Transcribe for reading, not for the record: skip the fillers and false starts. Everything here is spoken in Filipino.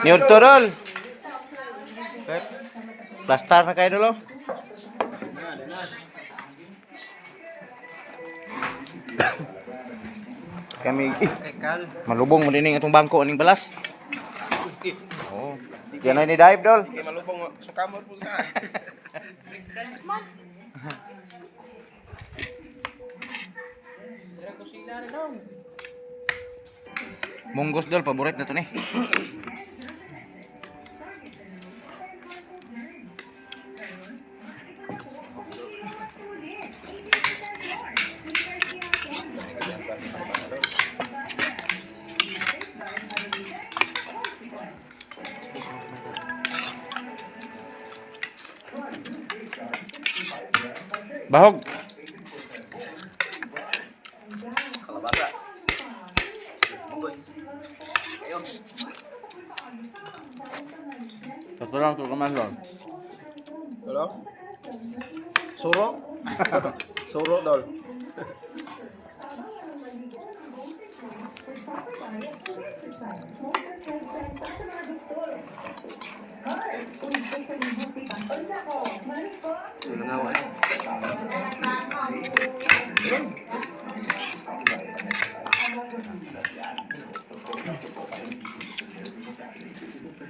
Niyon to, Dol. Plastar na kayo, Dol. Oh. Kami malubong mo din itong bangko aning balas. Oh. Yan na ni dive, Dol. Kaya malubong sukamot po sa. Munggos, Dol, paborit na to ni. Bahog. Kalabasa. Bungkus. Ayo. Terang tu kemas, Dol. Halo. Suro. Suro dol. Nangawa.